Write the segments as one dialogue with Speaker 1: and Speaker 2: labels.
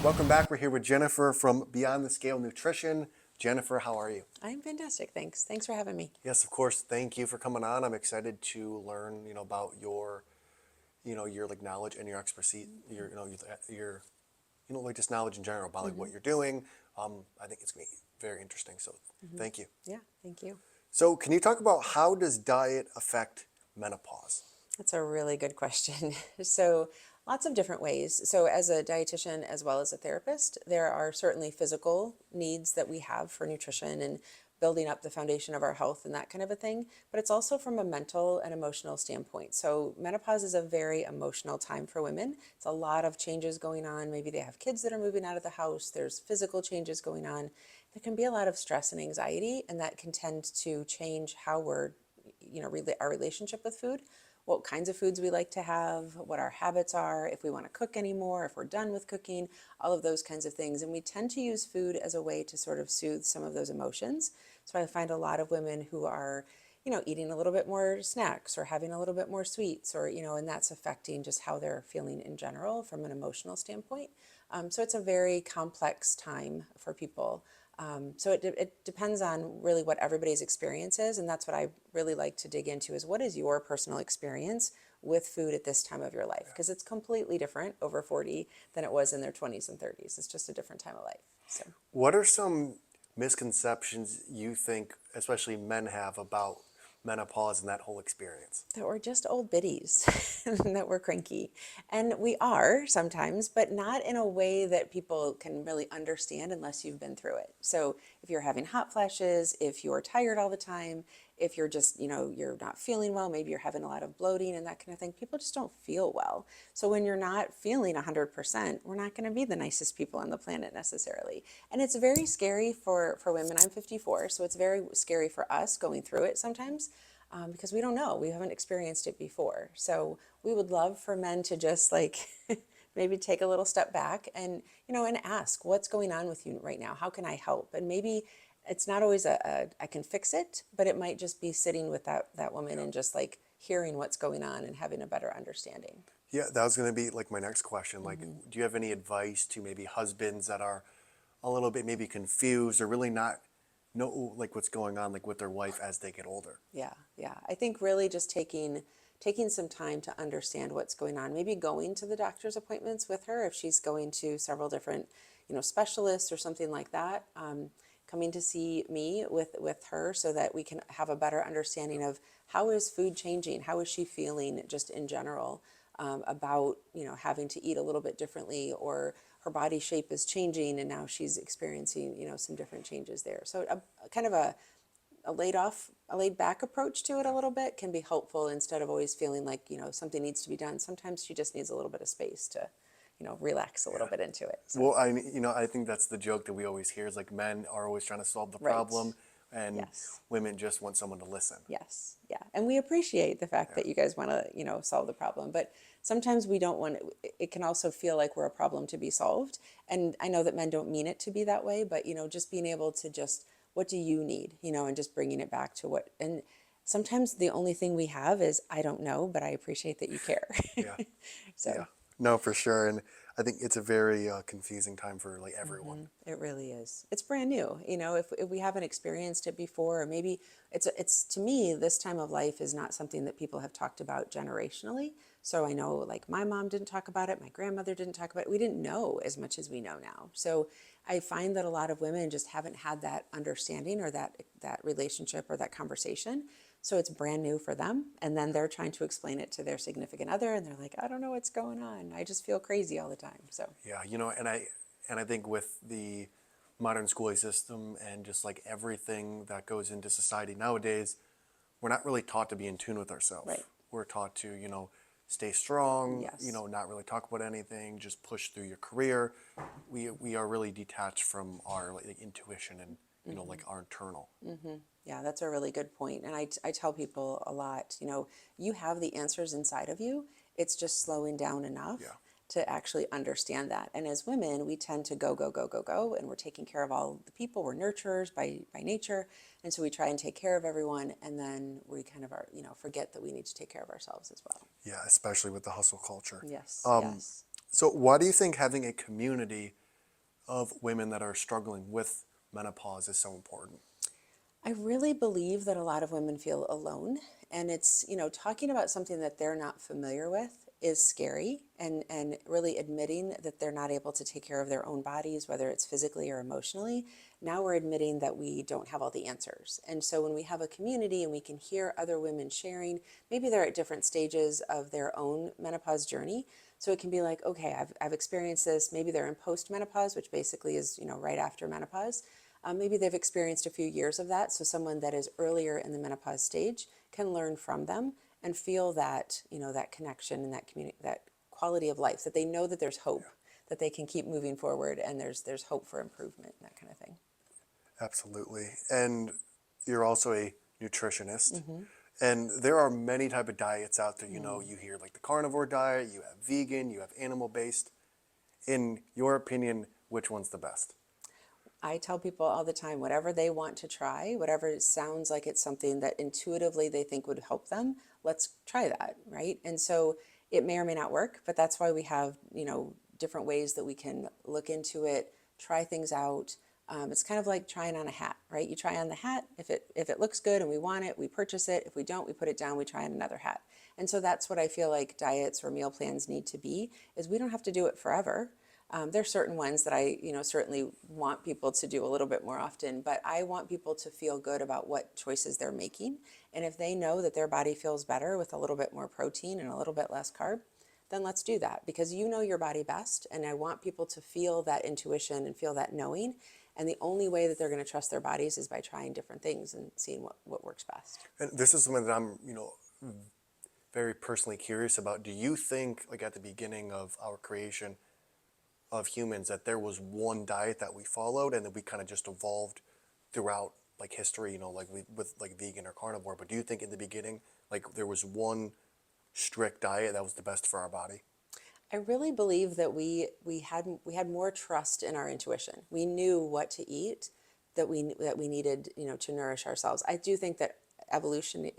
Speaker 1: Welcome back. We're here with Jennifer from Beyond the Scale Nutrition. Jennifer, how are you?
Speaker 2: I'm fantastic. Thanks. Thanks for having me.
Speaker 1: Yes, of course. Thank you for coming on. I'm excited to learn, about your like knowledge and your expertise, like just knowledge in general about like what you're doing. I think it's gonna be very interesting. So, thank you.
Speaker 2: Yeah, thank you.
Speaker 1: So, can you talk about how does diet affect menopause?
Speaker 2: That's a really good question. So, lots of different ways. So, as a dietitian as well as a therapist, there are certainly physical needs that we have for nutrition and building up the foundation of our health and that kind of a thing. But it's also from a mental and emotional standpoint. So, menopause is a very emotional time for women. It's a lot of changes going on. Maybe they have kids that are moving out of the house, there's physical changes going on. There can be a lot of stress and anxiety, and that can tend to change how we're our relationship with food, what kinds of foods we like to have, what our habits are, if we want to cook anymore, if we're done with cooking, all of those kinds of things. And we tend to use food as a way to sort of soothe some of those emotions. So I find a lot of women who are, eating a little bit more snacks or having a little bit more sweets or, and that's affecting just how they're feeling in general from an emotional standpoint. So it's a very complex time for people. So it depends on really what everybody's experience is, and that's what I really like to dig into is what is your personal experience with food at this time of your life? Because it's completely different over 40 than it was in their 20s and 30s. It's just a different time of life. So
Speaker 1: What are some misconceptions you think, especially men, have about menopause and that whole experience?
Speaker 2: that we're just old biddies, that we're cranky. And we are sometimes, but not in a way that people can really understand unless you've been through it. So if you're having hot flashes, if you're tired all the time, if you're just, you're not feeling well, maybe you're having a lot of bloating and that kind of thing, people just don't feel well. So when you're not feeling 100%, we're not going to be the nicest people on the planet necessarily. And it's very scary for women. I'm 54, so it's very scary for us going through it sometimes, because we don't know. We haven't experienced it before. So we would love for men to just like maybe take a little step back and, and ask what's going on with you right now? How can I help? And maybe it's not always I can fix it, but it might just be sitting with that woman and just like hearing what's going on and having a better understanding.
Speaker 1: Yeah, that was going to be like my next question. Like, do you have any advice to maybe husbands that are a little bit maybe confused or really not know like what's going on like with their wife as they get older?
Speaker 2: Yeah, yeah. I think really just taking some time to understand what's going on. Maybe going to the doctor's appointments with her if she's going to several different, specialists or something like that. Coming to see me with her so that we can have a better understanding of how is food changing, how is she feeling just in general, about having to eat a little bit differently, or her body shape is changing and now she's experiencing some different changes there. So kind of a laid back approach to it a little bit can be helpful instead of always feeling like, something needs to be done. Sometimes she just needs a little bit of space to, relax a little bit into it. So,
Speaker 1: Well, I think that's the joke that we always hear is like men are always trying to solve the
Speaker 2: right.
Speaker 1: problem and
Speaker 2: Yes.
Speaker 1: women just want someone to listen.
Speaker 2: Yes. Yeah. And we appreciate the fact that you guys want to, solve the problem, but sometimes we don't want it can also feel like we're a problem to be solved. And I know that men don't mean it to be that way, but, just being able to just, what do you need, and just bringing it back to what, and sometimes the only thing we have is, I don't know, but I appreciate that you care.
Speaker 1: Yeah, yeah.
Speaker 2: So
Speaker 1: No, for sure. And I think it's a very confusing time for like everyone.
Speaker 2: it really is. It's brand new. If we haven't experienced it before, or maybe it's to me, this time of life is not something that people have talked about generationally. So I know like my mom didn't talk about it, my grandmother didn't talk about it. We didn't know as much as we know now. So I find that a lot of women just haven't had that understanding or that relationship or that conversation. So it's brand new for them. And then they're trying to explain it to their significant other and they're like, I don't know what's going on. I just feel crazy all the time. So
Speaker 1: Yeah, and I think with the modern schooling system and just like everything that goes into society nowadays, we're not really taught to be in tune with ourselves.
Speaker 2: right.
Speaker 1: We're taught to, stay strong,
Speaker 2: Yes.
Speaker 1: not really talk about anything, just push through your career. We are really detached from our like intuition and, like our internal.
Speaker 2: Yeah, that's a really good point. And I tell people a lot, you have the answers inside of you. It's just slowing down enough
Speaker 1: Yeah.
Speaker 2: to actually understand that. And as women, we tend to go, go, go, go, go, and we're taking care of all the people. We're nurturers by nature. And so we try and take care of everyone. And then we kind of are, forget that we need to take care of ourselves as well.
Speaker 1: Yeah, especially with the hustle culture.
Speaker 2: Yes,
Speaker 1: Um,
Speaker 2: yes.
Speaker 1: so why do you think having a community of women that are struggling with menopause is so important?
Speaker 2: I really believe that a lot of women feel alone, and it's, talking about something that they're not familiar with is scary, and really admitting that they're not able to take care of their own bodies, whether it's physically or emotionally. Now we're admitting that we don't have all the answers. And so when we have a community and we can hear other women sharing, maybe they're at different stages of their own menopause journey. So it can be like, okay, I've experienced this. Maybe they're in postmenopause, which basically is, right after menopause. Maybe they've experienced a few years of that. So someone that is earlier in the menopause stage can learn from them and feel that, that connection and that community, that quality of life, that they know that there's hope, that they can keep moving forward, and there's hope for improvement and that kind of thing.
Speaker 1: Absolutely. And you're also a nutritionist. And there are many type of diets out there. You hear like the carnivore diet, you have vegan, you have animal based. In your opinion, which one's the best?
Speaker 2: I tell people all the time, whatever they want to try, whatever sounds like it's something that intuitively they think would help them, let's try that, right? And so it may or may not work, but that's why we have, different ways that we can look into it, try things out. It's kind of like trying on a hat, right? You try on the hat. If it looks good and we want it, we purchase it. If we don't, we put it down. We try on another hat. And so that's what I feel like diets or meal plans need to be. Is we don't have to do it forever. There's certain ones that I, certainly want people to do a little bit more often, but I want people to feel good about what choices they're making. And if they know that their body feels better with a little bit more protein and a little bit less carb, then let's do that, because you know your body best. And I want people to feel that intuition and feel that knowing. And the only way that they're going to trust their bodies is by trying different things and seeing what works best.
Speaker 1: And this is something that I'm, very personally curious about. Do you think, like at the beginning of our creation of humans, that there was one diet that we followed and that we kind of just evolved throughout like history, like with like vegan or carnivore? But do you think in the beginning, like there was one strict diet that was the best for our body?
Speaker 2: I really believe that we had more trust in our intuition. We knew what to eat, that we needed, to nourish ourselves. I do think that evolution,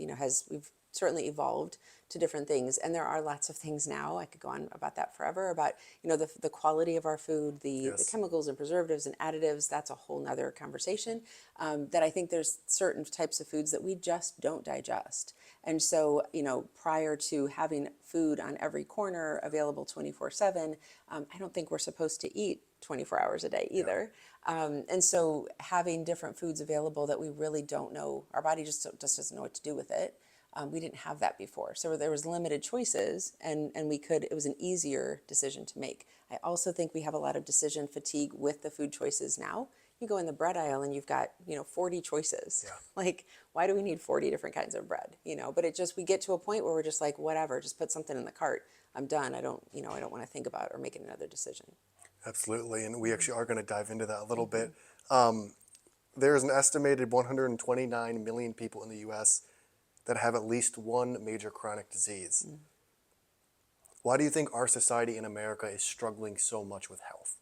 Speaker 2: we've certainly evolved to different things, and there are lots of things now. I could go on about that forever, about, the quality of our food, the
Speaker 1: Yes.
Speaker 2: chemicals and preservatives and additives. That's a whole nother conversation. That I think there's certain types of foods that we just don't digest. And so, prior to having food on every corner available 24/7, I don't think we're supposed to eat 24 hours a day either. And so having different foods available that we really don't know, our body just doesn't know what to do with it. We didn't have that before. So there was limited choices, and it was an easier decision to make. I also think we have a lot of decision fatigue with the food choices now. You go in the bread aisle and you've got, 40 choices.
Speaker 1: Yeah.
Speaker 2: Like, why do we need 40 different kinds of bread? But we get to a point where we're just like, whatever, just put something in the cart. I'm done. I don't want to think about or make another decision.
Speaker 1: Absolutely. And we actually are going to dive into that a little bit. There's an estimated 129 million people in the US that have at least one major chronic disease. Why do you think our society in America is struggling so much with health?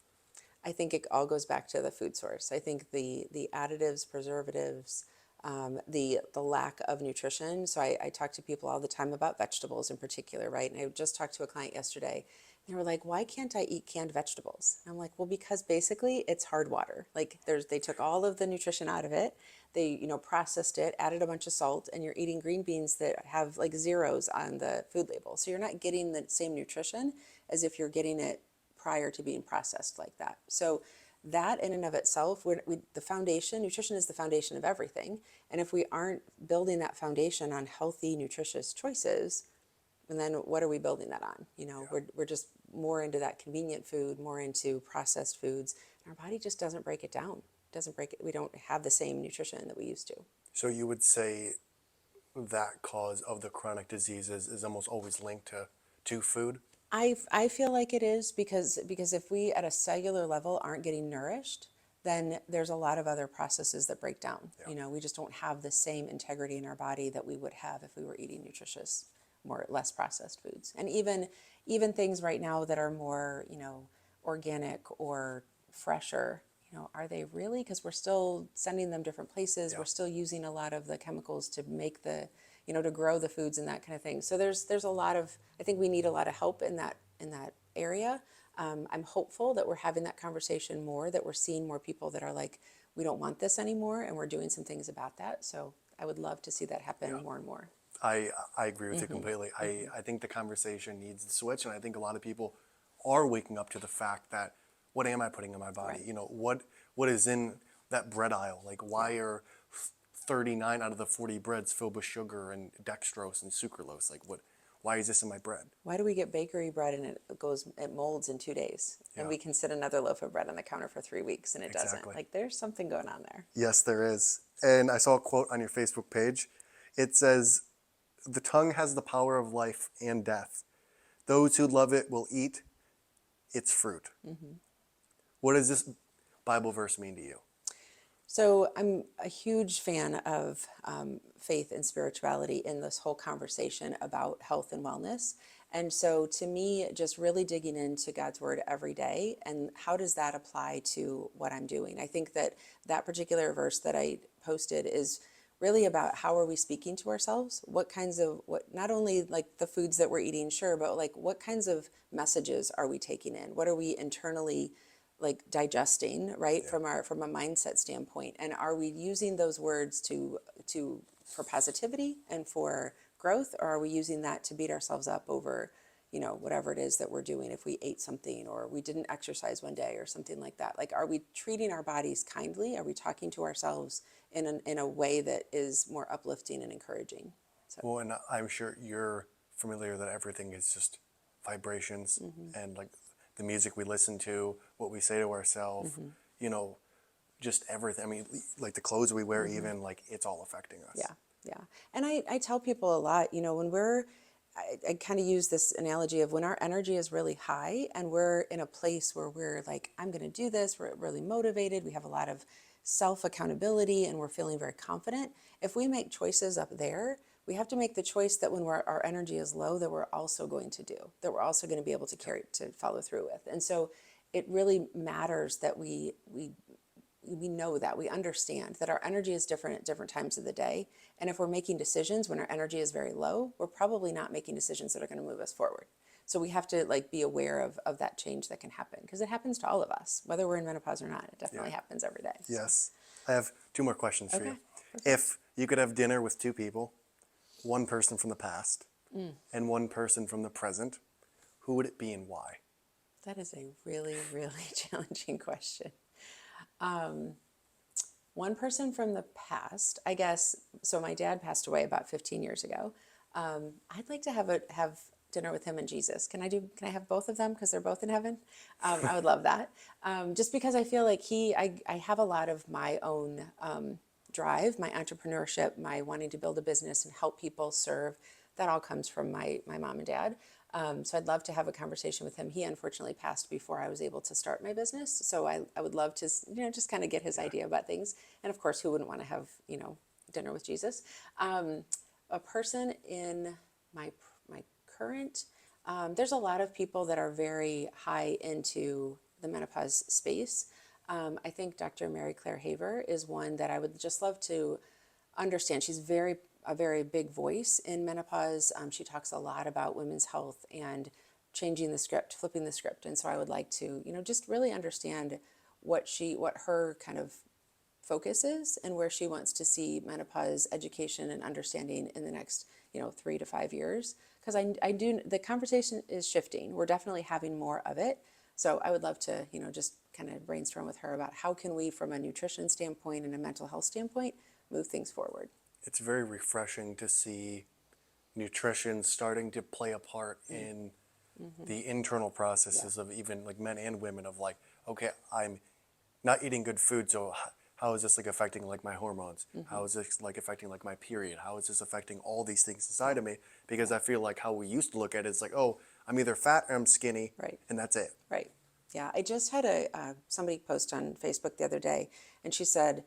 Speaker 2: I think it all goes back to the food source. I think the additives, preservatives, the lack of nutrition. So I talk to people all the time about vegetables in particular, right? And I just talked to a client yesterday. They were like, "Why can't I eat canned vegetables?" And I'm like, "Well, because basically it's hard water. Like they took all of the nutrition out of it. They, processed it, added a bunch of salt, and you're eating green beans that have like zeros on the food label. So you're not getting the same nutrition as if you're getting it prior to being processed like that." So that in and of itself, the foundation, nutrition is the foundation of everything. And if we aren't building that foundation on healthy, nutritious choices, and then what are we building that on? We're just more into that convenient food, more into processed foods, and our body just doesn't break it down. Doesn't break it. We don't have the same nutrition that we used to.
Speaker 1: So you would say that cause of the chronic diseases is almost always linked to food?
Speaker 2: I feel like it is, because if we at a cellular level aren't getting nourished, then there's a lot of other processes that break down.
Speaker 1: Yeah.
Speaker 2: We just don't have the same integrity in our body that we would have if we were eating nutritious, less processed foods. And even things right now that are more, organic or fresher, are they really? Because we're still sending them different places.
Speaker 1: Yeah.
Speaker 2: We're still using a lot of the chemicals to make to grow the foods and that kind of thing. So there's a lot of, I think we need a lot of help in that area. I'm hopeful that we're having that conversation more, that we're seeing more people that are like, we don't want this anymore, and we're doing some things about that. So I would love to see that
Speaker 1: Yeah.
Speaker 2: happen more and more.
Speaker 1: I agree with you completely. I think the conversation needs to switch, and I think a lot of people are waking up to the fact that what am I putting in my body?
Speaker 2: Right.
Speaker 1: You know, what is in that bread aisle? Like, why
Speaker 2: Yeah.
Speaker 1: are 39 out of the 40 breads filled with sugar and dextrose and sucralose? Like, what? Why is this in my bread?
Speaker 2: Why do we get bakery bread and it molds in 2 days, and
Speaker 1: Yeah,
Speaker 2: we can sit another loaf of bread on the counter for 3 weeks and it doesn't?
Speaker 1: exactly.
Speaker 2: Like, there's something going on there.
Speaker 1: Yes, there is. And I saw a quote on your Facebook page. It says, "The tongue has the power of life and death. Those who love it will eat its fruit." What does this Bible verse mean to you?
Speaker 2: So I'm a huge fan of faith and spirituality in this whole conversation about health and wellness. And so to me, just really digging into God's word every day and how does that apply to what I'm doing? I think that that particular verse that I posted is really about how are we speaking to ourselves? What kinds of, what, not only like the foods that we're eating, sure, but like what kinds of messages are we taking in? What are we internally like digesting, right,
Speaker 1: Yeah.
Speaker 2: from a mindset standpoint, and are we using those words to for positivity and for growth, or are we using that to beat ourselves up over, whatever it is that we're doing, if we ate something or we didn't exercise one day or something like that? Like, are we treating our bodies kindly? Are we talking to ourselves in a way that is more uplifting and encouraging? So
Speaker 1: Well, and I'm sure you're familiar that everything is just vibrations and like the music we listen to, what we say to ourselves, you know, just everything. I mean, like the clothes we wear, even like it's all affecting us.
Speaker 2: yeah, yeah. And I tell people a lot, when I kind of use this analogy of when our energy is really high and we're in a place where we're like, I'm going to do this, we're really motivated, we have a lot of self accountability, and we're feeling very confident. If we make choices up there, we have to make the choice that when our energy is low, that we're also going to do, that we're also going to be able to follow through with. And so it really matters that we know that we understand that our energy is different at different times of the day, and if we're making decisions when our energy is very low, we're probably not making decisions that are going to move us forward. So we have to like be aware of that change that can happen, because it happens to all of us whether we're in menopause or not. It
Speaker 1: Yeah.
Speaker 2: definitely happens every day. So
Speaker 1: Yes. I have two more questions for you.
Speaker 2: okay, perfect.
Speaker 1: If you could have dinner with two people, one person from the past and one person from the present, who would it be and why?
Speaker 2: That is a really really challenging question. One person from the past, I guess. So my dad passed away about 15 years ago. I'd like to have dinner with him and Jesus. Can I have both of them because they're both in heaven? I would love that. Just because I feel like I have a lot of my own drive, my entrepreneurship, my wanting to build a business and help people serve. That all comes from my mom and dad. So I'd love to have a conversation with him. He unfortunately passed before I was able to start my business. So I would love to, just kind of get his idea about things. And of course, who wouldn't want to have, dinner with Jesus? A person in my current, there's a lot of people that are very high into the menopause space. I think Dr. Mary Claire Haver is one that I would just love to understand. She's a very big voice in menopause. She talks a lot about women's health and changing the script, flipping the script. And so I would like to, just really understand what her kind of focus is and where she wants to see menopause education and understanding in the next, 3 to 5 years. Because I do, the conversation is shifting. We're definitely having more of it. So I would love to, just kind of brainstorm with her about how can we, from a nutrition standpoint and a mental health standpoint, move things forward.
Speaker 1: It's very refreshing to see nutrition starting to play a part in the internal
Speaker 2: Yeah.
Speaker 1: processes of even like men and women of like, okay, I'm not eating good food, so how is this like affecting like my hormones? How is this like affecting like my period? How is this affecting all these things inside of me? Because I feel like how we used to look at it is like, oh, I'm either fat or I'm skinny,
Speaker 2: Right.
Speaker 1: and that's it.
Speaker 2: Right. Yeah. I just had somebody post on Facebook the other day, and she said,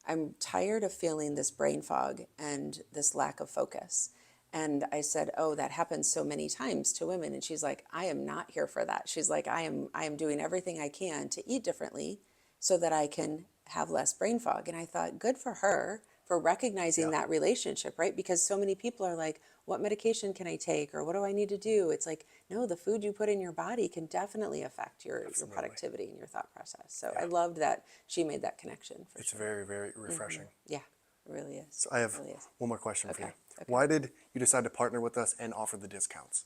Speaker 2: I'm tired of feeling this brain fog and this lack of focus. And I said, oh, that happens so many times to women. And she's like, I am not here for that. She's like, I am doing everything I can to eat differently so that I can have less brain fog. And I thought, good for her, for recognizing
Speaker 1: Yeah.
Speaker 2: that relationship, right? Because so many people are like, what medication can I take, or what do I need to do? It's like, no, the food you put in your body can definitely affect your
Speaker 1: Absolutely.
Speaker 2: productivity and your thought process. So I
Speaker 1: Yeah.
Speaker 2: loved that she made that connection for
Speaker 1: It's
Speaker 2: sure.
Speaker 1: very, very refreshing.
Speaker 2: Yeah, it really is.
Speaker 1: So I have
Speaker 2: It really is.
Speaker 1: one more question for you.
Speaker 2: Okay. Okay.
Speaker 1: Why did you decide to partner with us and offer the discounts?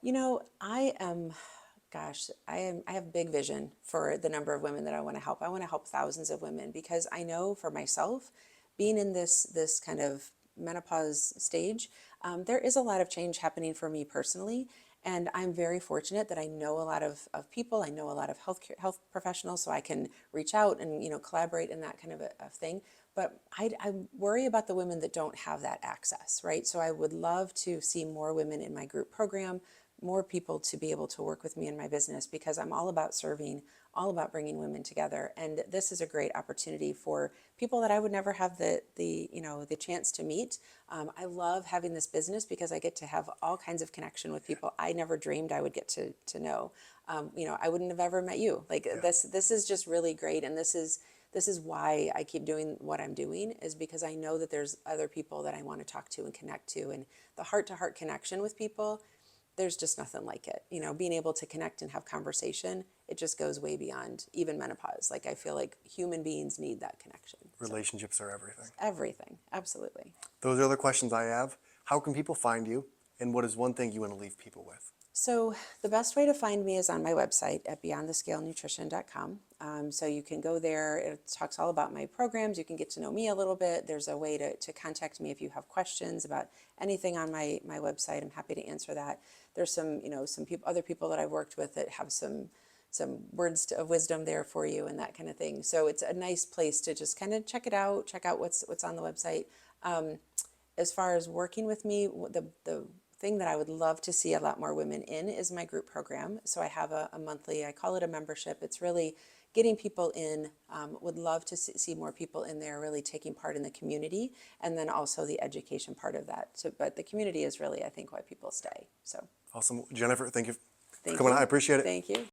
Speaker 2: You know, I am, gosh, I have big vision for the number of women that I want to help. I want to help thousands of women because I know for myself, being in this kind of menopause stage, there is a lot of change happening for me personally. And I'm very fortunate that I know a lot of people. I know a lot of health professionals, so I can reach out and collaborate in that kind of a thing. But I worry about the women that don't have that access, right? So I would love to see more women in my group program, more people to be able to work with me in my business because I'm all about serving, all about bringing women together. And this is a great opportunity for people that I would never have the chance to meet. I love having this business because I get to have all kinds of connection with people I never dreamed I would get to know. I wouldn't have ever met you. Like this is just really great, and this is why I keep doing what I'm doing, is because I know that there's other people that I want to talk to and connect to, and the heart-to-heart connection with people, there's just nothing like it. Being able to connect and have conversation, it just goes way beyond even menopause. Like I feel like human beings need that connection. So
Speaker 1: Relationships are everything.
Speaker 2: everything, absolutely.
Speaker 1: Those are the questions I have. How can people find you? And what is one thing you want to leave people with?
Speaker 2: So the best way to find me is on my website at beyondthescalenutrition.com. So you can go there. It talks all about my programs. You can get to know me a little bit. There's a way to contact me if you have questions about anything on my website. I'm happy to answer that. There's some people, other people that I've worked with that have some words of wisdom there for you and that kind of thing. So it's a nice place to just kind of check it out, check out what's on the website. As far as working with me, the thing that I would love to see a lot more women in is my group program. So I have a monthly, I call it a membership. It's really getting people in. Would love to see more people in there really taking part in the community, and then also the education part of that. So, but the community is really, I think, why people stay. So
Speaker 1: Awesome. Jennifer, thank you for
Speaker 2: thank
Speaker 1: coming on.
Speaker 2: you.
Speaker 1: I appreciate it.
Speaker 2: Thank you.